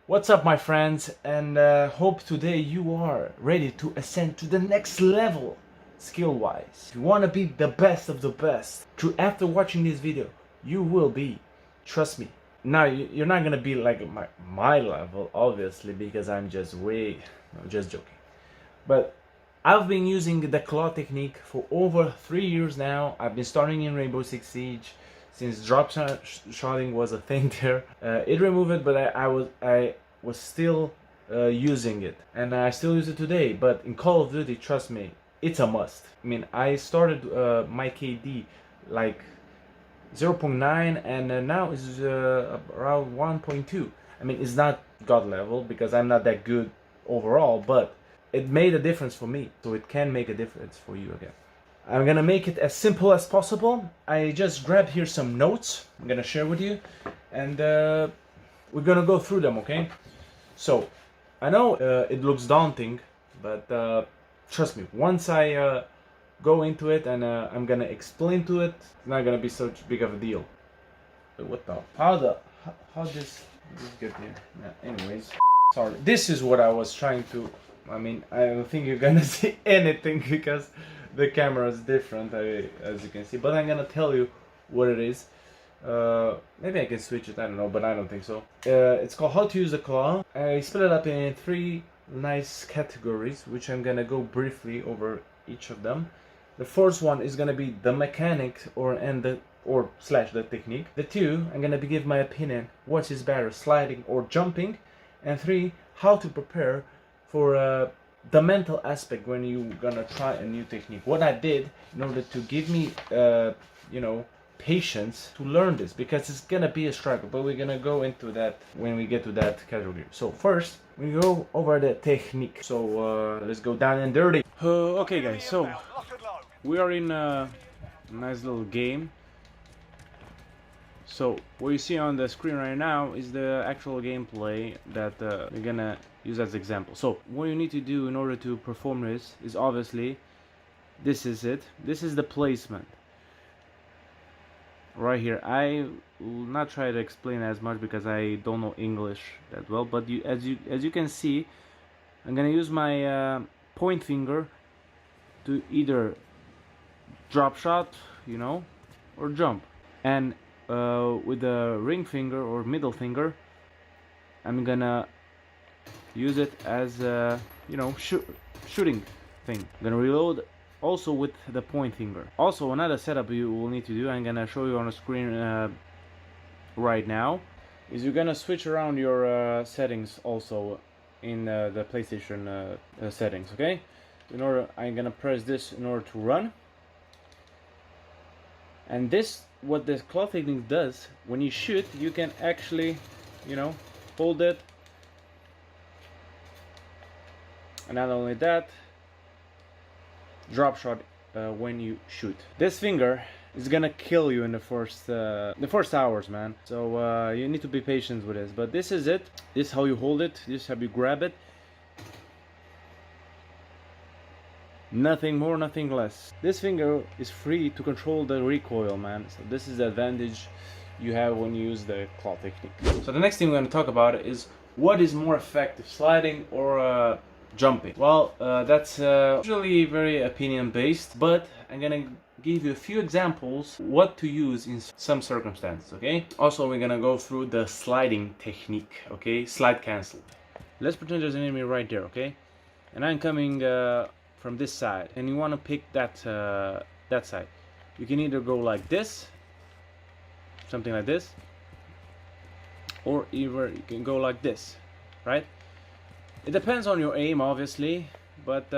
What's up, my friends, and hope today you are ready to ascend to the next level skill-wise. If you want to be the best of the best, after watching this video, you will be. Trust me. Now, you're not gonna be like my level, obviously, because I'm just just joking. But I've been using the claw technique for over 3 years now. I've been starting in Rainbow Six Siege since drop shotting was a thing there. It removed it, but I was still using it, and I still use it today. But in Call of Duty, trust me, it's a must. I mean, I started my KD like 0.9, and now it's around 1.2. I mean, it's not god level because I'm not that good overall, but it made a difference for me, so it can make a difference for you again. I'm gonna make it as simple as possible. I just grabbed here some notes I'm gonna share with you, and we're gonna go through them, okay? So, I know it looks daunting, but trust me, once I go into it and I'm gonna explain to it, it's not gonna be such big of a deal. But what the? How this get here? Yeah, anyways, sorry. This is what I was trying to. I mean, I don't think you're gonna see anything because the camera is different, as you can see. But I'm gonna tell you what it is. Maybe I can switch it, I don't know, but I don't think so. It's called How to Use a Claw. I split it up in 3 nice categories, which I'm gonna go briefly over each of them. The first one is gonna be the mechanics slash the technique. The 2, I'm gonna give my opinion, what is better, sliding or jumping. And 3, how to prepare for the mental aspect when you're gonna try a new technique. What I did in order to give me, patience to learn this, because it's gonna be a struggle, but we're gonna go into that when we get to that category. So first, we go over the technique. So let's go down and dirty. Okay, guys. So we are in a nice little game. So what you see on the screen right now is the actual gameplay that we're gonna use as example. So what you need to do in order to perform this is obviously this is it. This is the placement right here. I will not try to explain as much because I don't know English that well. But as you can see, I'm gonna use my point finger to either drop shot, or jump, and with the ring finger or middle finger, I'm gonna use it as a shooting thing. I'm gonna reload also with the point finger. Also, another setup you will need to do, I'm gonna show you on the screen right now, is you're gonna switch around your settings also in the PlayStation settings. Okay, I'm gonna press this in order to run. And this, what this claw technique does, when you shoot, you can actually, hold it. And not only that, drop shot when you shoot. This finger is gonna kill you in the first hours, man. So you need to be patient with this. But this is it. This is how you hold it. This is how you grab it. Nothing more, nothing less. This finger is free to control the recoil, man. So this is the advantage you have when you use the claw technique. So the next thing we're going to talk about is what is more effective, sliding or jumping. Well, that's usually very opinion based, but I'm going to give you a few examples what to use in some circumstances, okay? Also, we're going to go through the sliding technique, okay? Slide cancel. Let's pretend there's an enemy right there, okay? And I'm coming from this side, and you want to pick that side. You can either go like this, something like this, or either you can go like this, right? It depends on your aim, obviously, but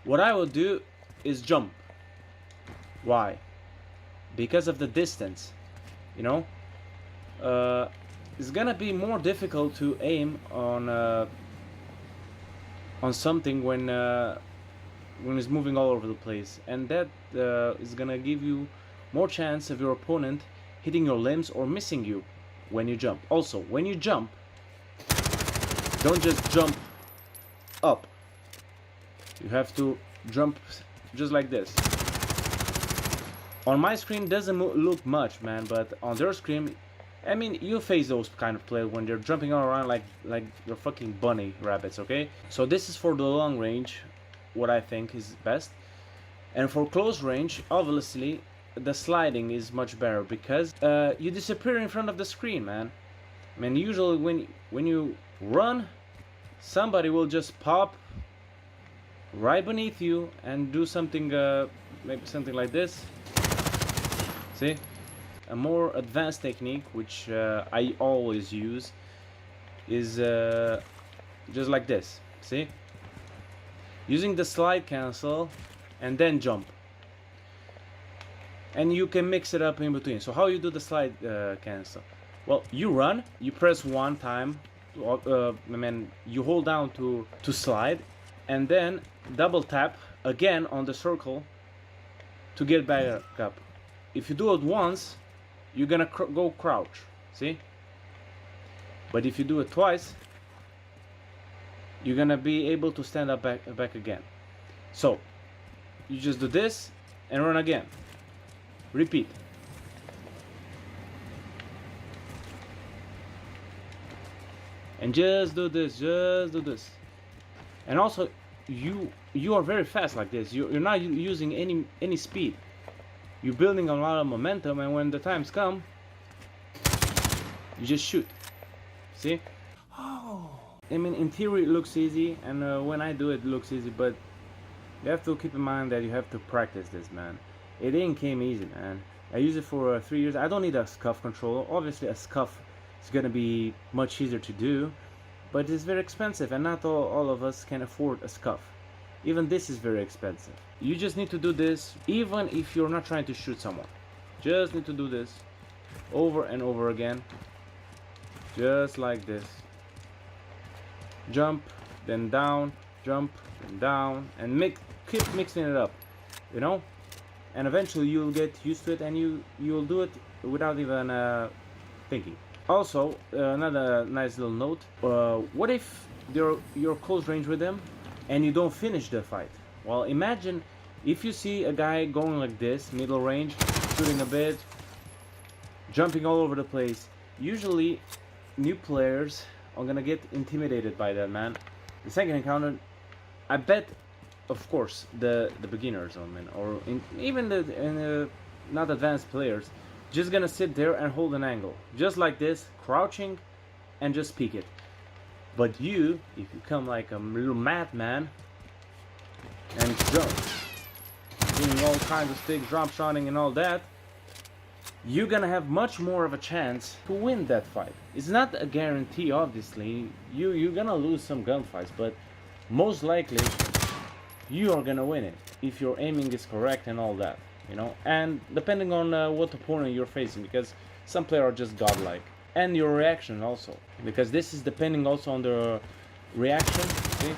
what I will do is jump. Why? Because of the distance, it's gonna be more difficult to aim on something when it's moving all over the place, and that is gonna give you more chance of your opponent hitting your limbs or missing you when you jump. Also, when you jump, don't just jump up. You have to jump just like this. On my screen doesn't look much, man, but on their screen I mean, you face those kind of players when they're jumping all around like you're fucking bunny rabbits, okay? So this is for the long range, what I think is best. And for close range, obviously, the sliding is much better because you disappear in front of the screen, man. I mean, usually when you run, somebody will just pop right beneath you and do something, maybe something like this. See? A more advanced technique, which I always use, is just like this. See? Using the slide cancel and then jump. And you can mix it up in between. So how you do the slide cancel? Well, you run, you press one time, you hold down to slide, and then double tap again on the circle to get back up. If you do it once, you're gonna go crouch, see? But if you do it twice, you're gonna be able to stand up back again. So you just do this and run again. Repeat. And just do this. And also, you are very fast like this. You're not using any speed. You're building a lot of momentum, and when the times come, you just shoot. See? Oh. I mean, in theory it looks easy, and when I do it, it looks easy, but you have to keep in mind that you have to practice this, man. It ain't came easy, man. I use it for 3 years. I don't need a scuff controller. Obviously, a scuff is gonna be much easier to do, but it's very expensive, and not all of us can afford a scuff. Even this is very expensive. You just need to do this, even if you're not trying to shoot someone. Just need to do this over and over again, just like this. Jump, then down, jump, then down, and keep mixing it up, you know. And eventually you'll get used to it, and you'll do it without even thinking. Also, another nice little note: what if you're close range with them and you don't finish the fight? Well, imagine if you see a guy going like this, middle range, shooting a bit, jumping all over the place. Usually, new players are gonna get intimidated by that, man. The second encounter, I bet, of course, the beginners, or even the not advanced players, just gonna sit there and hold an angle, just like this, crouching, and just peek it. But you, if you come like a little madman and jump, doing all kinds of sticks, drop shotting and all that, you're gonna have much more of a chance to win that fight. It's not a guarantee, obviously. You're gonna lose some gunfights, but most likely you are gonna win it if your aiming is correct and all that, you know. And depending on what opponent you're facing, because some players are just godlike, and your reaction also, because this is depending also on the reaction. See?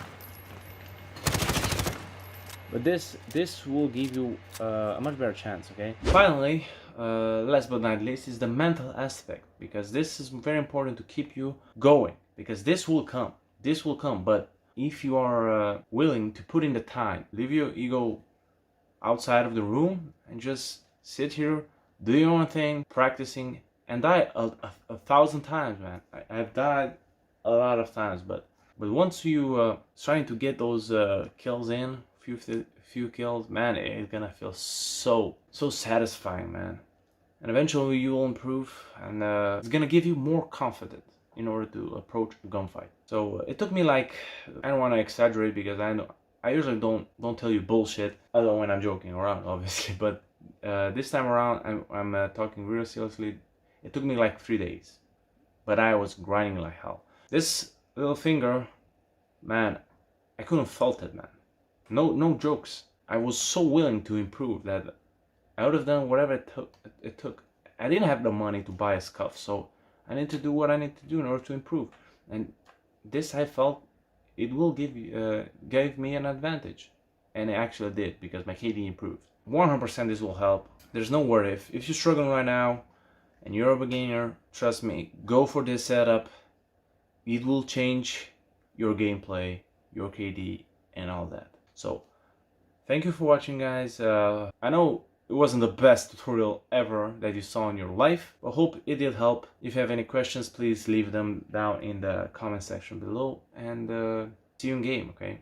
But this will give you a much better chance, okay? Finally, last but not least, is the mental aspect, because this is very important to keep you going, because this will come, but if you are willing to put in the time, leave your ego outside of the room and just sit here, do your own thing, practicing, and die a thousand times, man. I've died a lot of times, but once you starting to get those kills in, few kills, man, it's gonna feel so satisfying, man. And eventually you will improve, and it's gonna give you more confidence in order to approach a gunfight. So it took me like, I don't want to exaggerate, because I usually don't tell you bullshit, other when I'm joking around, obviously, but this time around I'm talking real seriously. It took me like 3 days, but I was grinding like hell. This little finger, man, I couldn't fault it, man. No jokes. I was so willing to improve that I would have done whatever it took. I didn't have the money to buy a scuff, so I need to do what I need to do in order to improve. And this, I felt, it will gave me an advantage. And it actually did, because my KD improved. 100% this will help. There's no what if. If you're struggling right now and you're a beginner, trust me, go for this setup. It will change your gameplay, your KD, and all that. So, thank you for watching, guys. I know It wasn't the best tutorial ever that you saw in your life, but hope it did help. If you have any questions, please leave them down in the comment section below, and see you in game, okay?